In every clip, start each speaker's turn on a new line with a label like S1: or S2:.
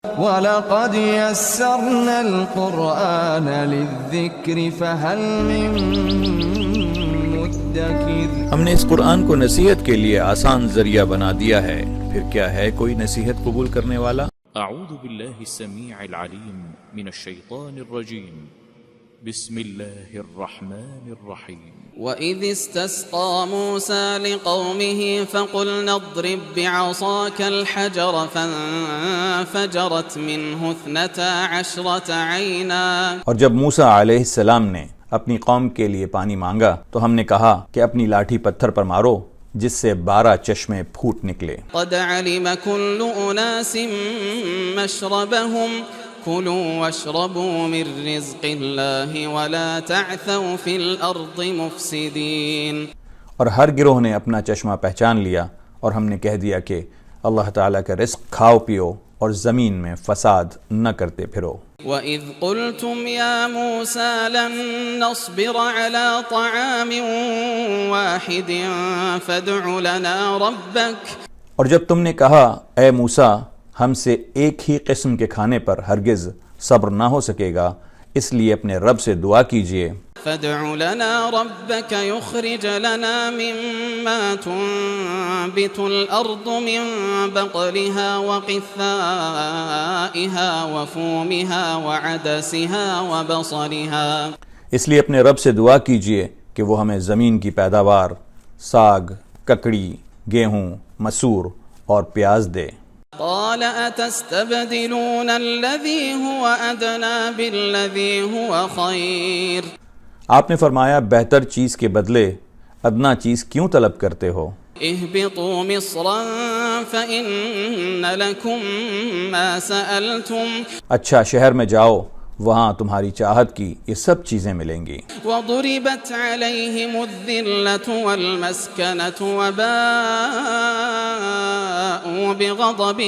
S1: وَلَقَدْ يَسَّرْنَا الْقُرْآنَ لِلذِّكْرِ فَهَلْ مِن مُّدَّكِرٍ۔
S2: ہم نے اس قرآن کو نصیحت کے لیے آسان ذریعہ بنا دیا ہے، پھر کیا ہے کوئی نصیحت قبول کرنے والا؟
S3: اعوذ باللہ السمیع العلیم من الشیطان الرجیم، بسم اللہ الرحمن الرحیم۔
S4: وَإِذِ اسْتَسْقَىٰ مُوسَىٰ لِقَوْمِهِ فَقُلْنَا اضْرِب بِّعَصَاكَ الْحَجَرَ فَانفَجَرَتْ مِنْهُ 12 عَيْنًا۔
S2: اور جب موسیٰ علیہ السلام نے اپنی قوم کے لیے پانی مانگا تو ہم نے کہا کہ اپنی لاٹھی پتھر پر مارو جس سے 12 چشمے پھوٹ نکلے۔
S4: قَدْ عَلِمَ كُلُّ أُنَاسٍ مَّشْرَبَهُمْ كُلُوا وَاشْرَبُوا مِن رِّزْقِ اللَّهِ وَلَا تَعْثَوْا فِي الْأَرْضِ مُفْسِدِينَ۔ اور ہر گروہ نے اپنا چشمہ پہچان لیا اور ہم نے کہہ دیا کہ اللہ تعالیٰ کا رزق کھاؤ پیو اور زمین میں فساد نہ کرتے پھرو۔ وَإِذْ قُلْتُمْ يَا مُوسَىٰ لَن نَّصْبِرَ عَلَىٰ طَعَامٍ وَاحِدٍ فَادْعُ لَنَا رَبَّكَ۔ اور
S2: جب تم نے کہا اے موسیٰ ہم سے ایک ہی قسم کے کھانے پر ہرگز صبر نہ ہو سکے گا، اس لیے اپنے رب سے دعا کیجئے۔
S4: فَادْعُ لَنَا رَبَّكَ يُخْرِجْ لَنَا مِمَّا تُنبِتُ الْأَرْضُ مِن بَقْلِهَا وَقِثَّائِهَا وَفُومِهَا وَعَدَسِهَا وَبَصَلِهَا۔
S2: اس لیے اپنے رب سے دعا کیجئے کہ وہ ہمیں زمین کی پیداوار، ساگ، ککڑی، گیہوں، مسور اور پیاز دے۔
S4: قال أتستبدلون الذي هو أدنى بالذي هو خير۔
S2: آپ نے فرمایا بہتر چیز کے بدلے ادنا چیز کیوں طلب کرتے ہو؟
S4: اهبطوا مصرا فإن لكم ما سألتم۔
S2: اچھا شہر میں جاؤ، وہاں تمہاری چاہت کی یہ سب چیزیں ملیں گی۔
S4: وضربت عليهم الذلة والمسكنة وباءوا بغضب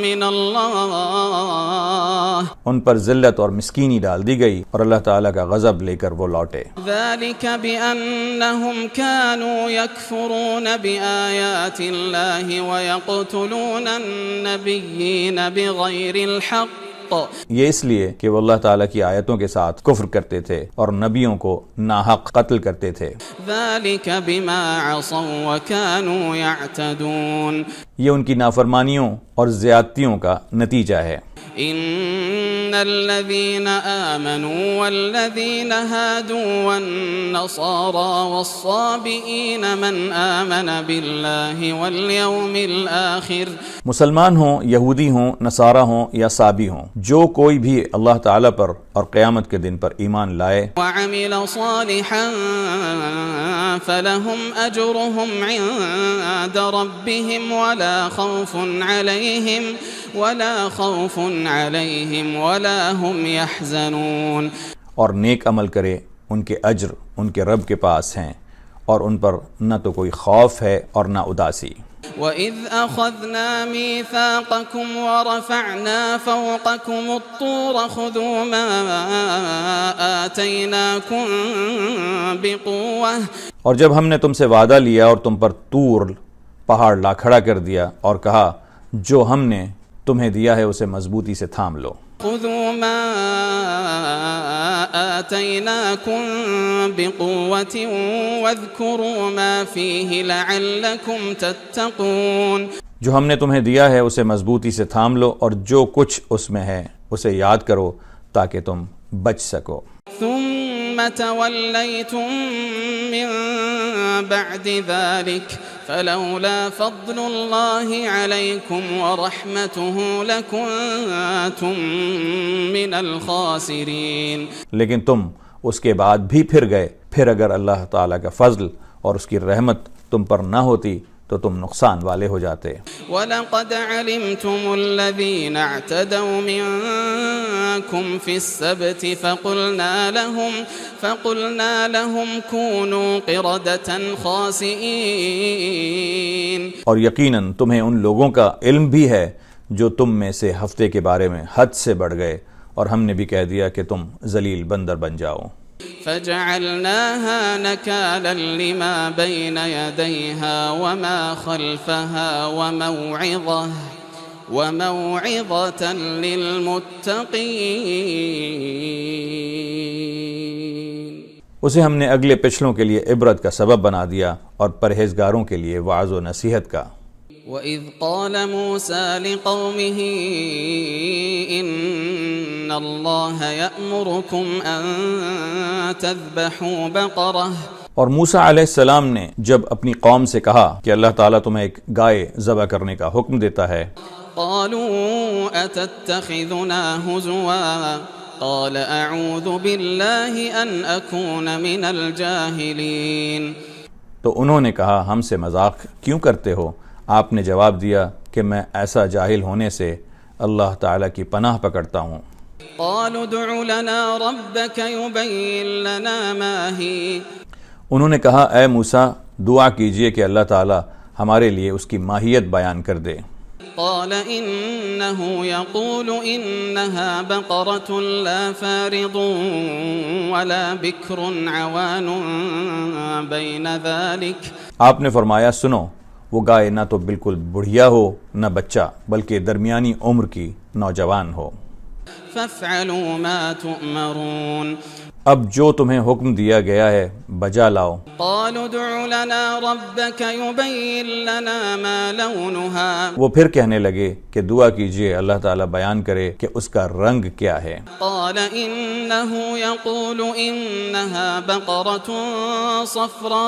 S4: من الله۔
S2: ان پر ذلت اور مسکینی ڈال دی گئی اور اللہ تعالیٰ کا غضب لے کر وہ لوٹے۔
S4: ذلك بأنهم كانوا يكفرون بآيات الله ويقتلون النبيين بغير الحق۔
S2: یہ اس لیے کہ وہ اللہ تعالیٰ کی آیتوں کے ساتھ کفر کرتے تھے اور نبیوں کو ناحق قتل کرتے تھے۔
S4: ذلك بما عصوا وكانوا يعتدون۔
S2: یہ ان کی نافرمانیوں اور زیادتیوں کا نتیجہ ہے۔
S4: ان الذين آمنوا والذين هادوا والنصارى والصابئين من آمن بالله واليوم الآخر۔
S2: مسلمان ہوں، یہودی ہوں، نصارہ ہوں یا صابی ہوں، جو کوئی بھی اللہ تعالیٰ پر اور قیامت کے دن پر ایمان لائے
S4: وعمل صالحا فلهم أجرهم عند ربهم ولا خوف عليهم ولا هم يحزنون۔
S2: اور نیک عمل کرے ان کے اجر ان کے رب کے پاس ہیں اور ان پر نہ تو کوئی خوف ہے اور نہ اداسی۔
S4: وَإِذْ أَخَذْنَا مِيثَاقَكُمْ وَرَفَعْنَا فَوْقَكُمُ الطُّورَ خُذُوا مَا آتَيْنَاكُمْ بِقُوَّةٍ۔
S2: اور جب ہم نے تم سے وعدہ لیا اور تم پر طور پہاڑ لا کھڑا کر دیا اور کہا جو ہم نے تمہیں دیا ہے اسے مضبوطی سے تھام لو۔
S4: خُذُوا مَا آتَيْنَاكُمْ بِقُوَّةٍ وَاذْكُرُوا مَا فِيهِ لَعَلَّكُمْ تَتَّقُونَ۔
S2: جو ہم نے تمہیں دیا ہے اسے مضبوطی سے تھام لو اور جو کچھ اس میں ہے اسے یاد کرو تاکہ تم بچ سکو۔
S4: ثُمَّ تَوَلَّيْتُم مِّن بَعْدِ ذَلِكَ فَلَوْلَا فَضْلُ اللَّهِ عَلَيْكُمْ وَرَحْمَتُهُ لَكُنتُم مِّنَ الْخَاسِرِينَ۔ لیکن
S2: تم اس کے بعد بھی پھر گئے، پھر اگر اللہ تعالیٰ کا فضل اور اس کی رحمت تم پر نہ ہوتی تو تم نقصان والے ہو جاتے۔
S4: وَلَقَدْ عَلِمْتُمُ الَّذِينَ اعْتَدَوْا مِنكُمْ فِي السَّبْتِ فَقُلْنَا لَهُمْ كُونُوا قِرَدَةً خَاسِئِينَ۔
S2: اور یقیناً تمہیں ان لوگوں کا علم بھی ہے جو تم میں سے ہفتے کے بارے میں حد سے بڑھ گئے اور ہم نے بھی کہہ دیا کہ تم ذلیل بندر بن جاؤ۔
S4: فجعلناها نكالا لما بين يديها وما خلفها وموعظة للمتقين.
S2: اسے ہم نے اگلے پچھلوں کے لیے عبرت کا سبب بنا دیا اور پرہیزگاروں کے لیے وعظ و نصیحت کا۔
S4: وَإِذْ قَالَ مُوسَى لِقَوْمِهِ إِنَّ اللَّهَ يَأْمُرُكُمْ أَن تَذْبَحُوا بَقَرَةً،
S2: اور موسیٰ علیہ السلام نے جب اپنی قوم سے کہا کہ اللہ تعالیٰ تمہیں ایک گائے ذبح کرنے کا حکم دیتا ہے،
S4: قَالُوا أَتَتَّخِذُنَا هُزُوًا قَالَ أَعُوذُ بِاللَّهِ أَنْ أَكُونَ مِنَ الْجَاهِلِينَ،
S2: تو انہوں نے کہا ہم سے مذاق کیوں کرتے ہو؟ آپ نے جواب دیا کہ میں ایسا جاہل ہونے سے اللہ تعالیٰ کی پناہ پکڑتا ہوں۔
S4: قَالُوا ادْعُ لَنَا رَبَّكَ يُبَيِّن لَّنَا مَا هِيَ،
S2: انہوں نے کہا اے موسیٰ دعا کیجئے کہ اللہ تعالیٰ ہمارے لیے اس کی ماہیت بیان کر دے۔
S4: قال إنه يقول إنها بقرة لا فارض ولا بكر عوان بين ذلك،
S2: آپ نے فرمایا سنو وہ گائے نہ تو بالکل بڑھیا ہو نہ بچہ بلکہ درمیانی عمر کی نوجوان ہو۔
S4: فافعلوا ما تؤمرون،
S2: اب جو تمہیں حکم دیا گیا ہے بجا لاؤ۔
S4: قالوا ادع لنا ربك يبين لنا ما لونها،
S2: وہ پھر کہنے لگے کہ دعا کیجئے اللہ تعالیٰ بیان کرے کہ اس کا رنگ کیا ہے۔
S4: قال إنه يقول إنها بقرة صفراء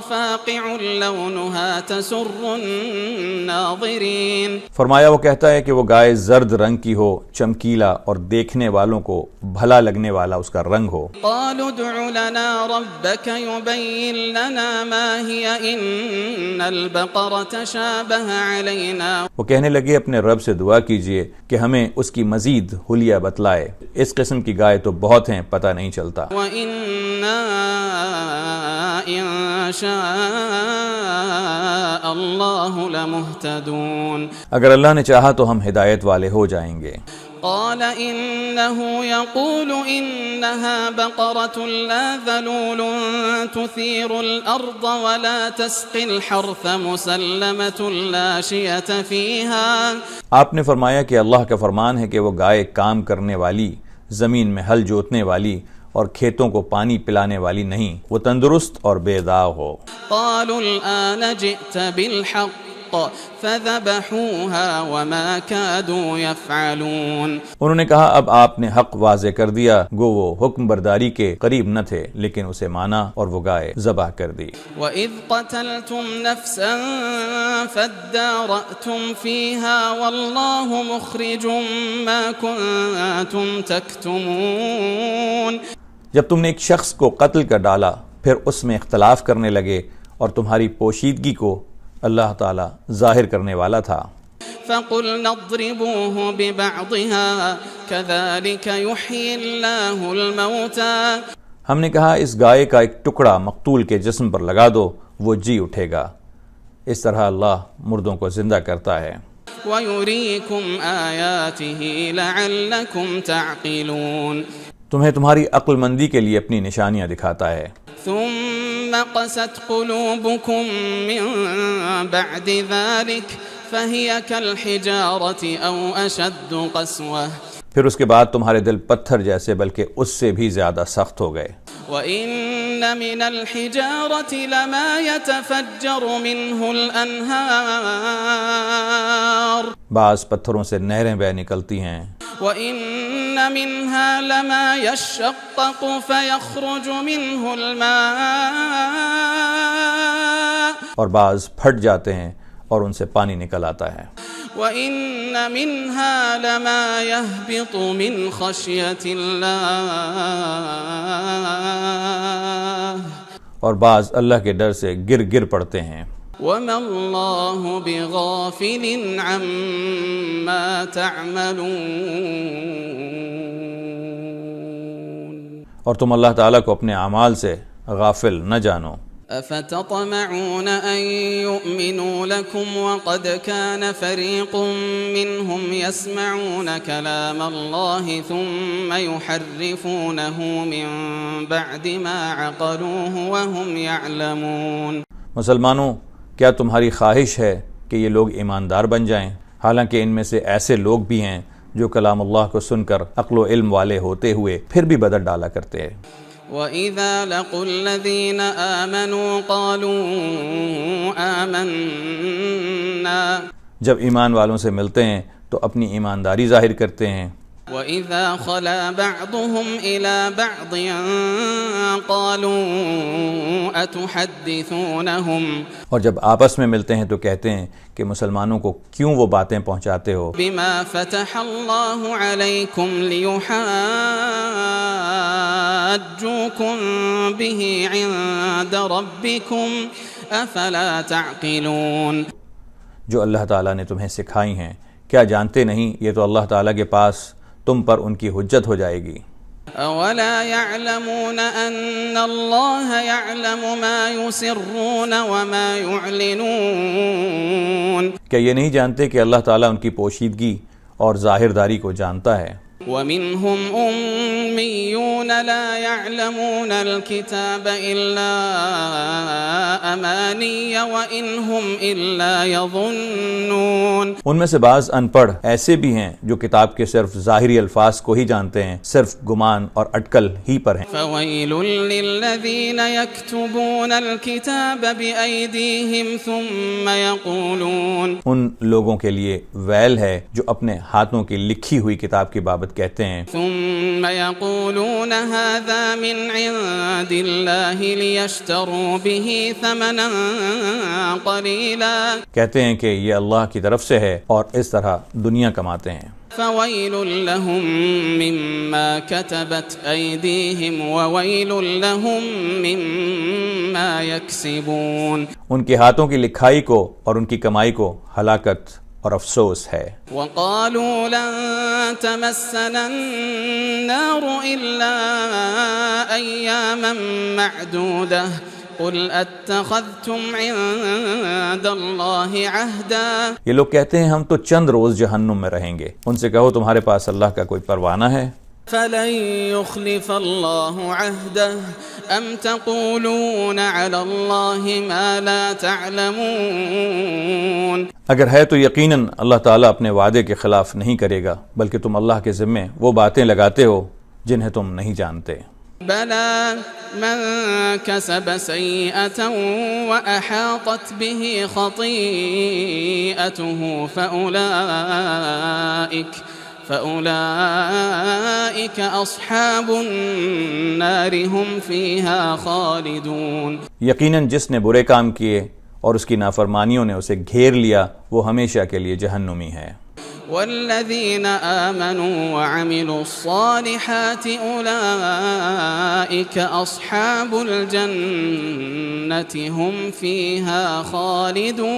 S4: فاقع لونها تسر الناظرين،
S2: فرمایا وہ کہتا ہے کہ وہ گائے زرد رنگ کی ہو، چمکیلا اور دیکھنے والوں کو بھلا لگنے والا اس کا رنگ ہو۔
S4: قالوا ادع لنا ربك يبين لنا ما هي إن البقرة شابه علينا،
S2: وہ کہنے لگے اپنے رب سے دعا کیجئے کہ ہمیں اس کی مزید حلیہ بتلائے، اس قسم کی گائے تو بہت ہیں پتہ نہیں چلتا۔
S4: وَإِنَّا إِن شاء اللہ لمہتدون،
S2: اگر اللہ نے چاہا تو ہم ہدایت والے ہو جائیں گے۔
S4: قال إنه يقول إنها بقرة لا ذلول تثير الأرض ولا تسقي الحرث مسلمة لا شية فيها،
S2: آپ نے فرمایا کہ اللہ کا فرمان ہے کہ وہ گائے کام کرنے والی، زمین میں ہل جوتنے والی اور کھیتوں کو پانی پلانے والی نہیں، وہ تندرست اور بے داغ ہو۔
S4: قالوا الآن جئت بالحق فذبحوها وما كادوا يفعلون،
S2: انہوں نے کہا اب آپ نے حق واضح کر دیا، گو وہ حکم برداری کے قریب نہ تھے لیکن اسے مانا اور وہ گائے ذبح کر دی۔
S4: وَإِذْ قَتَلْتُمْ نَفْسًا فَادَّارَأْتُمْ فِيهَا وَاللَّهُ مُخْرِجٌ مَا كُنْتُمْ تَكْتُمُونَ،
S2: جب تم نے ایک شخص کو قتل کر ڈالا پھر اس میں اختلاف کرنے لگے اور تمہاری پوشیدگی کو اللہ تعالیٰ ظاہر کرنے والا تھا۔
S4: فَقُلْنَا اضْرِبُوهُ بِبَعْضِهَا كَذَلِكَ يُحْيِي اللَّهُ الْمَوْتَى،
S2: ہم نے کہا اس گائے کا ایک ٹکڑا مقتول کے جسم پر لگا دو وہ جی اٹھے گا، اس طرح اللہ مردوں کو زندہ کرتا ہے۔
S4: وَيُرِيكُمْ آيَاتِهِ لَعَلَّكُمْ تَعْقِلُونَ،
S2: تمہیں تمہاری عقل مندی کے لیے اپنی نشانیاں دکھاتا ہے۔
S4: ثم قست قلوبكم من بعد ذلك فهي كالحجارة أو أشد قسوة،
S2: پھر اس کے بعد تمہارے دل پتھر جیسے بلکہ اس سے بھی زیادہ سخت ہو گئے۔
S4: وَإِنَّ مِنَ الْحِجَارَةِ لَمَا يَتَفَجَّرُ مِنْهُ الْأَنْهَارُ،
S2: بعض پتھروں سے نہریں بہہ نکلتی ہیں۔
S4: وَإِنَّ مِنْهَا لَمَا يَشَّقَّقُ فَيَخْرُجُ مِنْهُ الْمَاءُ،
S2: اور بعض پھٹ جاتے ہیں اور ان سے پانی نکل آتا ہے۔
S4: وَإِنَّ مِنْهَا لَمَا يَهْبِطُ مِنْ خَشْيَةِ اللَّهِ،
S2: اور بعض اللہ کے ڈر سے گر گر پڑتے ہیں۔
S4: وَمَا اللَّهُ بِغَافِلٍ عَمَّا تَعْمَلُونَ،
S2: اور تم اللہ تعالیٰ کو اپنے اعمال سے غافل نہ جانو۔
S4: أَفَتَطْمَعُونَ أَن ليؤمنوا لكم وقد كان فريق منهم يسمعون كلام الله ثم يحرفونه من بعد ما عقلوه وهم يعلمون۔
S2: مسلمانوں، کیا تمہاری خواہش ہے کہ یہ لوگ ایماندار بن جائیں، حالانکہ ان میں سے ایسے لوگ بھی ہیں جو کلام اللہ کو سن کر عقل و علم والے ہوتے ہوئے پھر بھی بدل ڈالا کرتے ہیں۔
S4: وَإِذَا لَقُوا الَّذِينَ آمَنُوا قَالُوا آمَنَّا،
S2: جب ایمان والوں سے ملتے ہیں تو اپنی ایمانداری ظاہر کرتے ہیں۔
S4: وَإِذَا خَلَا بَعْضُهُمْ إِلَى بَعْضٍ قَالُوا أَتُحَدِّثُونَهُمْ،
S2: اور جب آپس میں ملتے ہیں تو کہتے ہیں کہ مسلمانوں کو کیوں وہ باتیں پہنچاتے ہو
S4: بِمَا فَتَحَ اللَّهُ عَلَيْكُمْ لِيُحَاجُّوكُمْ بِهِ عِندَ رَبِّكُمْ أَفَلَا تَعْقِلُونَ،
S2: جو اللہ تعالیٰ نے تمہیں سکھائی ہیں، کیا جانتے نہیں یہ تو اللہ تعالیٰ کے پاس تم پر ان کی حجت ہو جائے گی۔
S4: أَوَلَا يَعْلَمُونَ أَنَّ اللَّهَ يَعْلَمُ مَا يُسِرُّونَ وَمَا يُعْلِنُونَ،
S2: کیا یہ نہیں جانتے کہ اللہ تعالیٰ ان کی پوشیدگی اور ظاہرداری کو جانتا ہے۔
S4: وَمِنْهُمْ أُمِّيُّونَ لَا يَعْلَمُونَ الْكِتَابَ إِلَّا أَمَانِيَّ وَإِنْ هُمْ إِلَّا يَظُنُّونَ،
S2: ان میں سے بعض ان پڑھ ایسے بھی ہیں جو کتاب کے صرف ظاہری الفاظ کو ہی جانتے ہیں، صرف گمان اور اٹکل ہی پر ہیں۔
S4: فَوَيْلٌ لِّلَّذِينَ يَكْتُبُونَ الْكِتَابَ بِأَيْدِيهِمْ ثُمَّ يَقُولُونَ،
S2: ان لوگوں کے لیے ویل ہے جو اپنے ہاتھوں کی لکھی ہوئی کتاب کی بابت کہتے ہیں
S4: ثم يقولون هذا من عند الله ليشتروا به ثمنا قليلا،
S2: کہتے ہیں کہ یہ اللہ کی طرف سے ہے اور اس طرح دنیا کماتے ہیں۔
S4: فويل لهم مما كتبت أيديهم وويل لهم مما يكسبون،
S2: ان کے ہاتھوں کی لکھائی کو اور ان کی کمائی کو ہلاکت اور افسوس ہے۔
S4: وقالوا لن تمسنا النار إلا أياما معدودة قل اتخذتم عند الله عهدا،
S2: یہ لوگ کہتے ہیں ہم تو چند روز جہنم میں رہیں گے۔ ان سے کہو تمہارے پاس اللہ کا کوئی پروانہ ہے؟
S4: فلن يخلف الله عهده أم تقولون على الله ما لا تعلمون،
S2: اگر ہے تو یقیناً اللہ تعالیٰ اپنے وعدے کے خلاف نہیں کرے گا، بلکہ تم اللہ کے ذمے وہ باتیں لگاتے ہو جنہیں تم نہیں جانتے۔
S4: بلى من كسب سيئة وأحاطت به خطيئته فأولئك أصحاب النار هم فيها خالدون،
S2: یقیناً جس نے برے کام کیے اور اس کی نافرمانیوں نے اسے گھیر لیا وہ ہمیشہ کے لیے جہنمی ہے۔
S4: والذين آمنوا وعملوا الصالحات أولئك أصحاب الجنة هم فيها خالدون،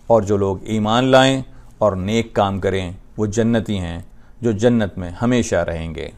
S2: اور جو لوگ ایمان لائیں اور نیک کام کریں وہ جنتی ہیں جو جنت میں ہمیشہ رہیں گے۔